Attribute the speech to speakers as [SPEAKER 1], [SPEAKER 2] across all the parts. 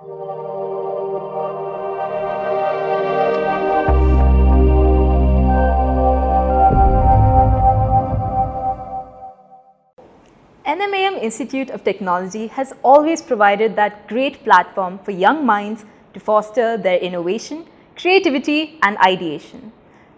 [SPEAKER 1] NMAM Institute of Technology has always provided that great platform for young minds to foster their innovation, creativity and ideation.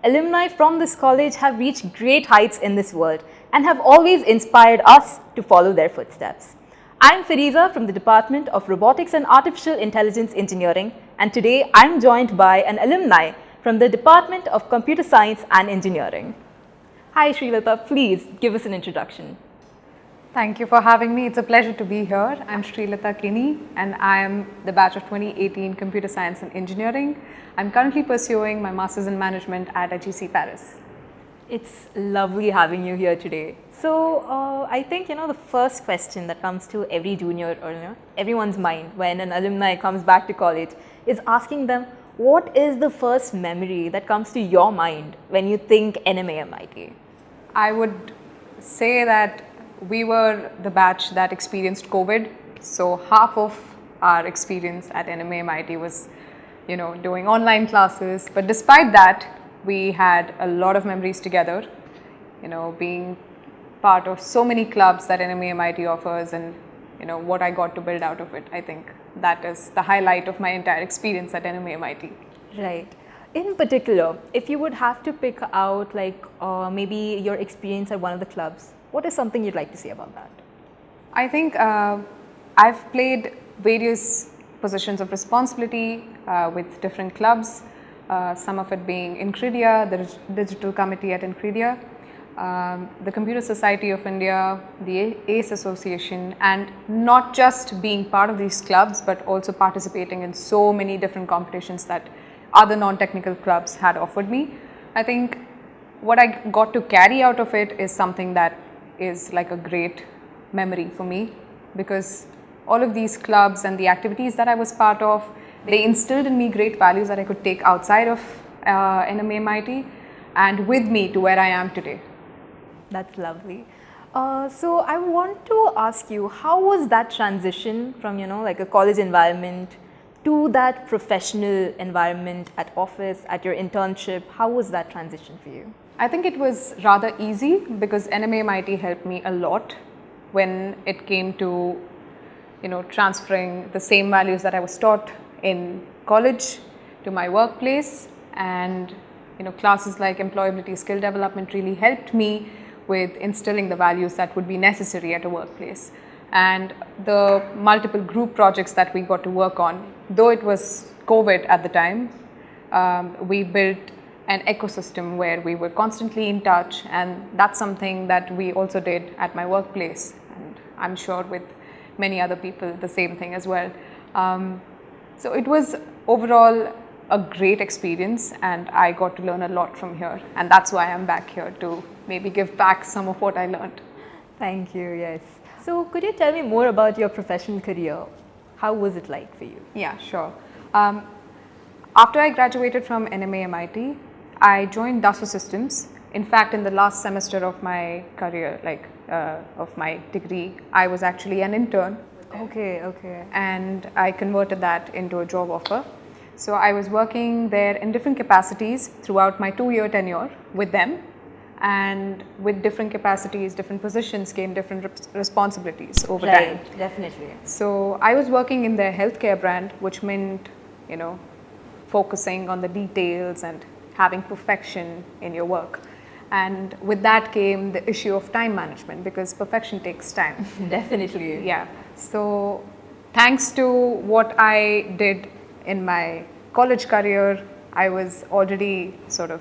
[SPEAKER 1] Alumni from this college have reached great heights in this world and have always inspired us to follow their footsteps. I'm Fariza from the Department of Robotics and Artificial Intelligence Engineering, and today I'm joined by an alumni from the Department of Computer Science and Engineering. Hi Shreelata, please give us an introduction.
[SPEAKER 2] Thank you for having me. It's a pleasure to be here. I'm Shreelata Kini and I am the batch of 2018 Computer Science and Engineering. I'm currently pursuing my Masters in Management at HEC Paris.
[SPEAKER 1] It's lovely having you here today. So I think the first question that comes to every junior or everyone's mind when an alumni comes back to college is asking them, what is the first memory that comes to your mind when you think NMAMIT?
[SPEAKER 2] I would say that we were the batch that experienced COVID. So half of our experience at NMAMIT was, doing online classes. But despite that, we had a lot of memories together, being part of so many clubs that NMAMIT offers and, what I got to build out of it. I think that is the highlight of my entire experience at NMAMIT.
[SPEAKER 1] Right. In particular, if you would have to pick out maybe your experience at one of the clubs, what is something you'd like to say about that?
[SPEAKER 2] I think I've played various positions of responsibility with different clubs, some of it being Incredia, the digital committee at Incredia, the Computer Society of India, the ACE Association, and not just being part of these clubs but also participating in so many different competitions that other non-technical clubs had offered me. I think what I got to carry out of it is something that is like a great memory for me, because all of these clubs and the activities that I was part of, they instilled in me great values that I could take outside of NMAMIT and with me to where I am today.
[SPEAKER 1] That's lovely. So I want to ask you, how was that transition from like a college environment to that professional environment at office, at your internship? How was that transition for you?
[SPEAKER 2] I think it was rather easy because NMAMIT helped me a lot when it came to transferring the same values that I was taught in college to my workplace, and classes like employability skill development really helped me with instilling the values that would be necessary at a workplace. And the multiple group projects that we got to work on, though it was COVID at the time, we built an ecosystem where we were constantly in touch, and that's something that we also did at my workplace, and I'm sure with many other people the same thing as well. So it was overall a great experience and I got to learn a lot from here, and that's why I'm back here to maybe give back some of what I learned.
[SPEAKER 1] Thank you, yes. So could you tell me more about your professional career? How was it like for you?
[SPEAKER 2] Yeah, sure. After I graduated from NMAMIT, I joined Dassault Systems. In fact, in the last semester of my career, of my degree, I was actually an intern.
[SPEAKER 1] Okay.
[SPEAKER 2] And I converted that into a job offer. So I was working there in different capacities throughout my 2-year tenure with them. And with different capacities, different positions came different responsibilities over time.
[SPEAKER 1] Right, definitely.
[SPEAKER 2] So I was working in their healthcare brand, which meant, focusing on the details and having perfection in your work. And with that came the issue of time management, because perfection takes time.
[SPEAKER 1] Definitely.
[SPEAKER 2] Yeah. So thanks to what I did in my college career, I was already sort of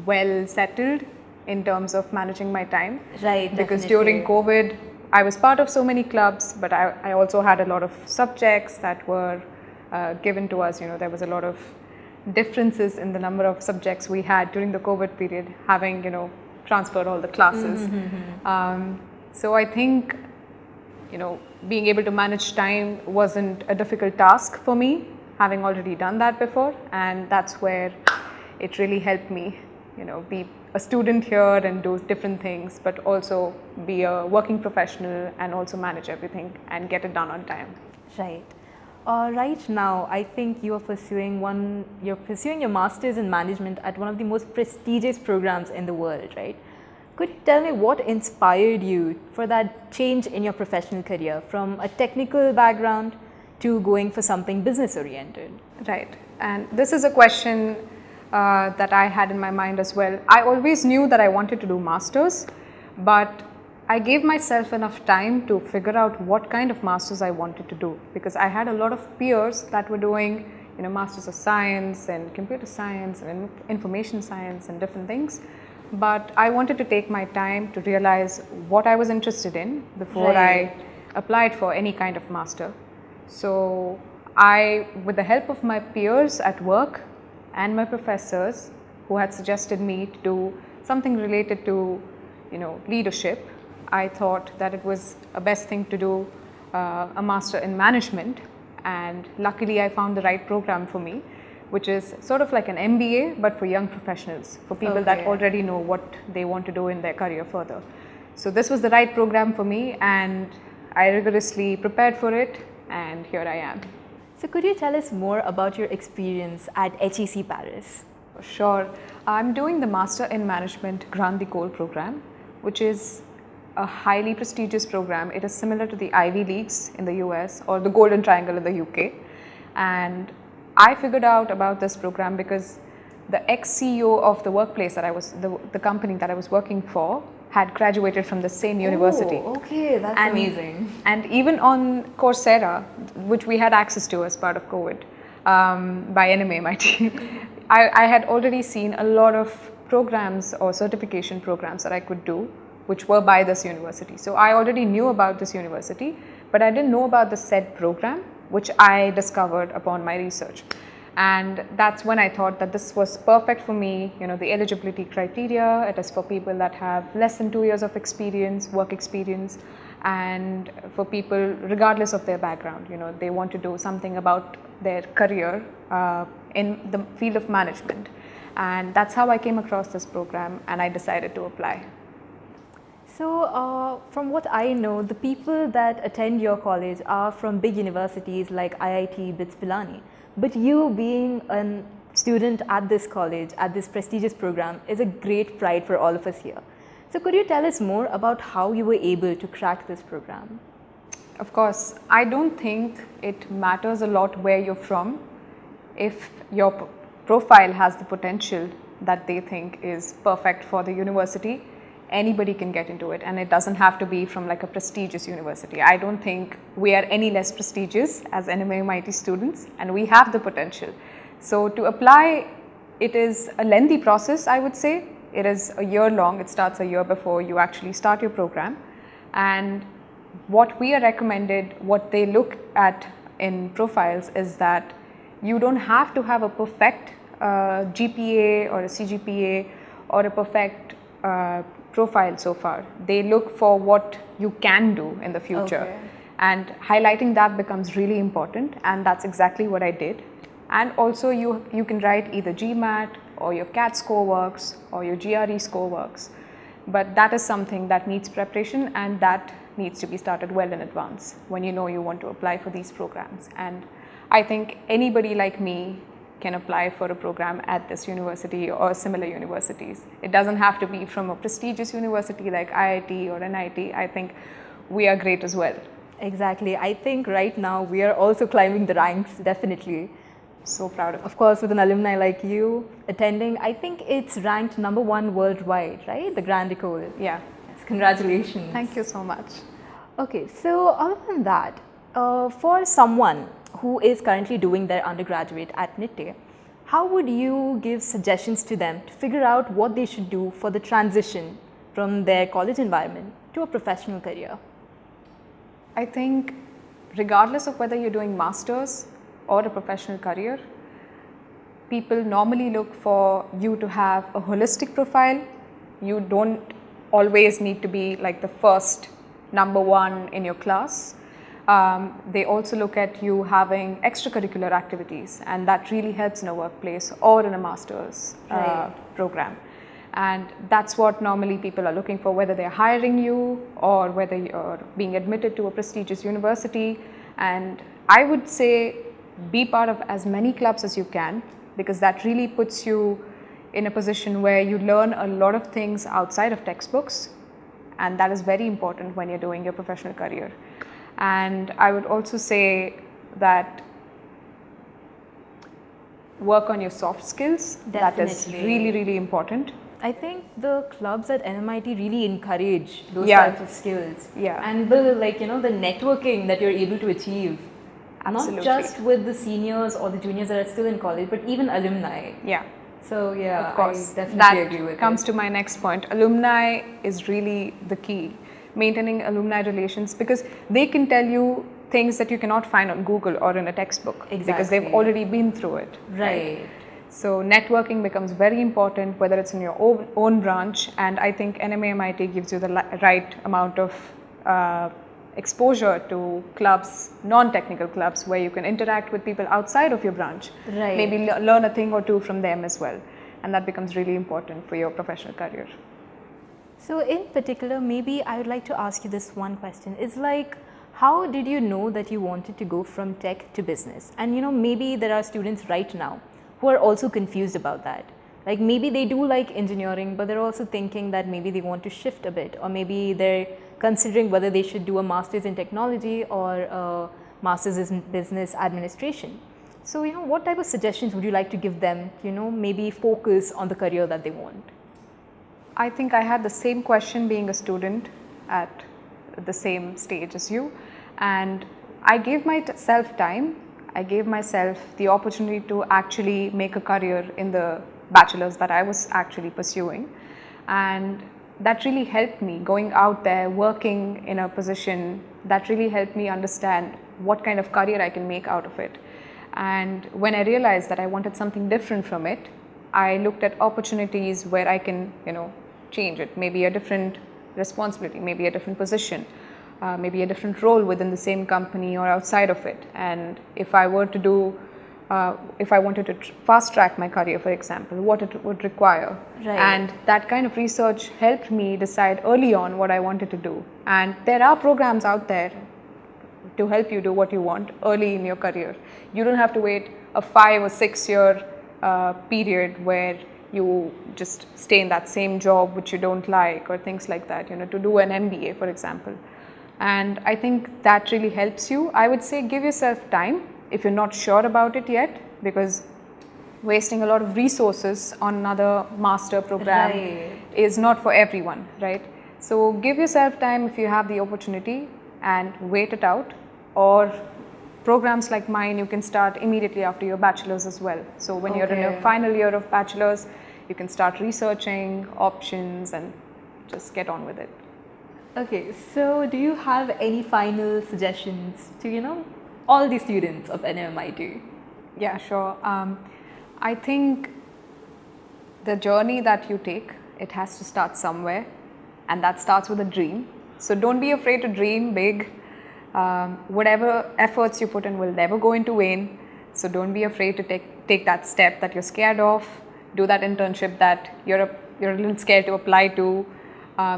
[SPEAKER 2] well settled in terms of managing my time.
[SPEAKER 1] Right.
[SPEAKER 2] Because
[SPEAKER 1] definitely.
[SPEAKER 2] during COVID, I was part of so many clubs, but I also had a lot of subjects that were given to us. There was a lot of differences in the number of subjects we had during the COVID period, having transferred all the classes. So I think being able to manage time wasn't a difficult task for me, having already done that before, and that's where it really helped me be a student here and do different things, but also be a working professional and also manage everything and get it done on time.
[SPEAKER 1] Right. Right now, I think you're pursuing your master's in management at one of the most prestigious programs in the world, right? Could you tell me what inspired you for that change in your professional career from a technical background to going for something business oriented?
[SPEAKER 2] Right. And this is a question that I had in my mind as well. I always knew that I wanted to do masters, but I gave myself enough time to figure out what kind of masters I wanted to do, because I had a lot of peers that were doing, masters of science and computer science and information science and different things. But I wanted to take my time to realize what I was interested in before I applied for any kind of master. So I, with the help of my peers at work and my professors who had suggested me to do something related to, leadership, I thought that it was a best thing to do a master in management, and luckily I found the right program for me, which is sort of like an MBA but for young professionals, for people that already know what they want to do in their career further. So this was the right program for me, and I rigorously prepared for it, and here I am.
[SPEAKER 1] So could you tell us more about your experience at HEC Paris?
[SPEAKER 2] Sure. I'm doing the Master in Management Grand École program, which is a highly prestigious program. It is similar to the Ivy Leagues in the US or the Golden Triangle in the UK. And I figured out about this program because the ex-CEO of the workplace that I was, the company that I was working for, had graduated from the same university.
[SPEAKER 1] Oh, okay, that's amazing.
[SPEAKER 2] And even on Coursera, which we had access to as part of COVID by NMAMIT, I had already seen a lot of programs or certification programs that I could do, which were by this university. So I already knew about this university, but I didn't know about the said program, which I discovered upon my research. And that's when I thought that this was perfect for me. The eligibility criteria, it is for people that have less than 2 years of experience, work experience, and for people regardless of their background. They want to do something about their career in the field of management. And that's how I came across this program, and I decided to apply.
[SPEAKER 1] So, from what I know, the people that attend your college are from big universities like IIT, BITS Pilani. But you being a student at this college, at this prestigious program, is a great pride for all of us here. So could you tell us more about how you were able to crack this program?
[SPEAKER 2] Of course, I don't think it matters a lot where you're from. If your profile has the potential that they think is perfect for the university, anybody can get into it, and it doesn't have to be from like a prestigious university. I don't think we are any less prestigious as NMAMIT students, and we have the potential. So to apply, it is a lengthy process, I would say. It is a year long. It starts a year before you actually start your program. And what we are recommended, what they look at in profiles is that you don't have to have a perfect GPA or a CGPA or a perfect profile so far. They look for what you can do in the future, and highlighting that becomes really important, and that's exactly what I did. And also you can write either GMAT or your CAT score works or your GRE score works, but that is something that needs preparation, and that needs to be started well in advance when you know you want to apply for these programs. And I think anybody like me can apply for a program at this university or similar universities. It doesn't have to be from a prestigious university like IIT or NIT. I think we are great as well.
[SPEAKER 1] Exactly. I think right now we are also climbing the ranks, definitely.
[SPEAKER 2] So proud of it.
[SPEAKER 1] Of course, with an alumni like you attending, I think it's ranked #1 worldwide, right? The Grand École.
[SPEAKER 2] Yeah.
[SPEAKER 1] Yes, congratulations.
[SPEAKER 2] Thank you so much.
[SPEAKER 1] Okay, so other than that, for someone who is currently doing their undergraduate at Nitte, how would you give suggestions to them to figure out what they should do for the transition from their college environment to a professional career?
[SPEAKER 2] I think regardless of whether you're doing masters or a professional career, people normally look for you to have a holistic profile. You don't always need to be like the first #1 in your class. They also look at you having extracurricular activities, and that really helps in a workplace or in a master's program. And that's what normally people are looking for, whether they're hiring you or whether you're being admitted to a prestigious university. And I would say be part of as many clubs as you can, because that really puts you in a position where you learn a lot of things outside of textbooks, and that is very important when you're doing your professional career. And I would also say that work on your soft skills. That is
[SPEAKER 1] Definitely.
[SPEAKER 2] really important.
[SPEAKER 1] I think the clubs at NMIT really encourage those
[SPEAKER 2] Yeah.
[SPEAKER 1] types of skills.
[SPEAKER 2] Yeah.
[SPEAKER 1] And the the networking that you're able to achieve.
[SPEAKER 2] Absolutely.
[SPEAKER 1] Not just with the seniors or the juniors that are still in college, but even alumni.
[SPEAKER 2] Yeah.
[SPEAKER 1] So yeah,
[SPEAKER 2] Of course,
[SPEAKER 1] I definitely
[SPEAKER 2] that
[SPEAKER 1] agree with
[SPEAKER 2] comes
[SPEAKER 1] it.
[SPEAKER 2] to my next point. Alumni is really the key. Maintaining alumni relations, because they can tell you things that you cannot find on Google or in a textbook, because they've
[SPEAKER 1] Exactly.
[SPEAKER 2] already been through it.
[SPEAKER 1] Right.
[SPEAKER 2] So networking becomes very important, whether it's in your own branch, and I think NMAMIT gives you the right amount of exposure to clubs, non-technical clubs, where you can interact with people outside of your branch.
[SPEAKER 1] Right.
[SPEAKER 2] Maybe learn a thing or two from them as well, and that becomes really important for your professional career.
[SPEAKER 1] So in particular, maybe I would like to ask you this one question. It's like, how did you know that you wanted to go from tech to business? And maybe there are students right now who are also confused about that. Like maybe they do like engineering, but they're also thinking that maybe they want to shift a bit, or maybe they're considering whether they should do a master's in technology or a master's in business administration. So, what type of suggestions would you like to give them, maybe focus on the career that they want?
[SPEAKER 2] I think I had the same question being a student at the same stage as you, and I gave myself time. I gave myself the opportunity to actually make a career in the bachelor's that I was actually pursuing, and that really helped me going out there, working in a position that really helped me understand what kind of career I can make out of it. And when I realized that I wanted something different from it, I looked at opportunities where I can, change it, maybe a different responsibility, maybe a different position, maybe a different role within the same company or outside of it. And if I were to do, if I wanted to fast track my career, for example, what it would require.
[SPEAKER 1] Right.
[SPEAKER 2] And that kind of research helped me decide early on what I wanted to do. And there are programs out there to help you do what you want early in your career. You don't have to wait a 5 or 6 year period where you just stay in that same job which you don't like, or things like that, to do an MBA, for example. And I think that really helps you. I would say give yourself time if you're not sure about it yet, because wasting a lot of resources on another master program
[SPEAKER 1] Right.
[SPEAKER 2] is not for everyone, right? So give yourself time if you have the opportunity and wait it out. Or programs like mine, you can start immediately after your bachelor's as well. So when you're in your
[SPEAKER 1] Okay.
[SPEAKER 2] final year of bachelor's, you can start researching options and just get on with it.
[SPEAKER 1] Okay, so do you have any final suggestions to, all the students of NMIT?
[SPEAKER 2] Yeah, sure. I think the journey that you take, it has to start somewhere, and that starts with a dream. So don't be afraid to dream big. Whatever efforts you put in will never go into vain. So don't be afraid to take that step that you're scared of. Do that internship that you're a little scared to apply to.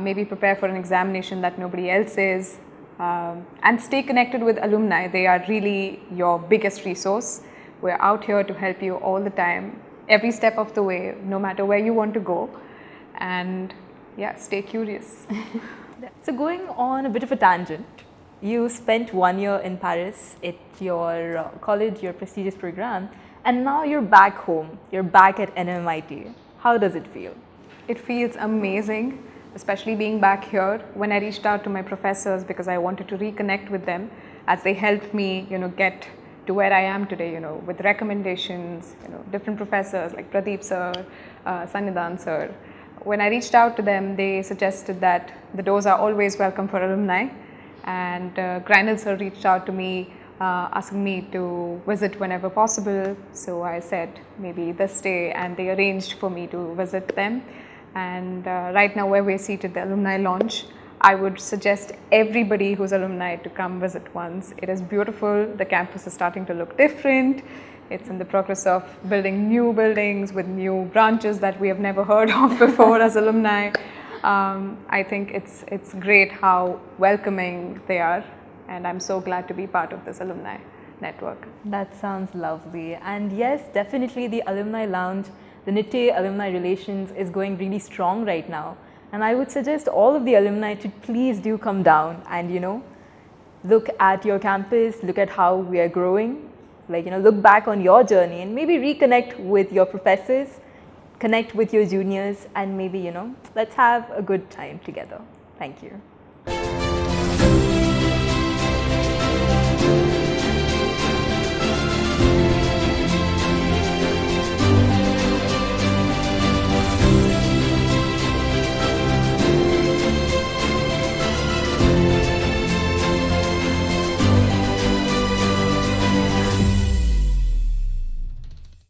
[SPEAKER 2] Maybe prepare for an examination that nobody else is. And stay connected with alumni. They are really your biggest resource. We're out here to help you all the time, every step of the way, no matter where you want to go. And yeah, stay curious.
[SPEAKER 1] So going on a bit of a tangent, you spent 1 year in Paris at your college, your prestigious program, and now you're back home. You're back at NMIT. How does it feel?
[SPEAKER 2] It feels amazing, especially being back here. When I reached out to my professors, because I wanted to reconnect with them, as they helped me, get to where I am today, with recommendations, different professors like Pradeep sir, Sanidhan sir. When I reached out to them, they suggested that the doors are always welcome for alumni. And Grindel sir reached out to me, asking me to visit whenever possible. So I said maybe this day, and they arranged for me to visit them. And right now, where we're seated, the alumni lounge, I would suggest everybody who's alumni to come visit once. It is beautiful. The campus is starting to look different. It's in the progress of building new buildings with new branches that we have never heard of before as alumni. I think it's great how welcoming they are, and I'm so glad to be part of this alumni. network.
[SPEAKER 1] That sounds lovely. And yes, definitely the Alumni Lounge, the Nitte Alumni Relations is going really strong right now. And I would suggest all of the alumni to please do come down and, look at your campus, look at how we are growing, look back on your journey and maybe reconnect with your professors, connect with your juniors, and maybe, let's have a good time together. Thank you.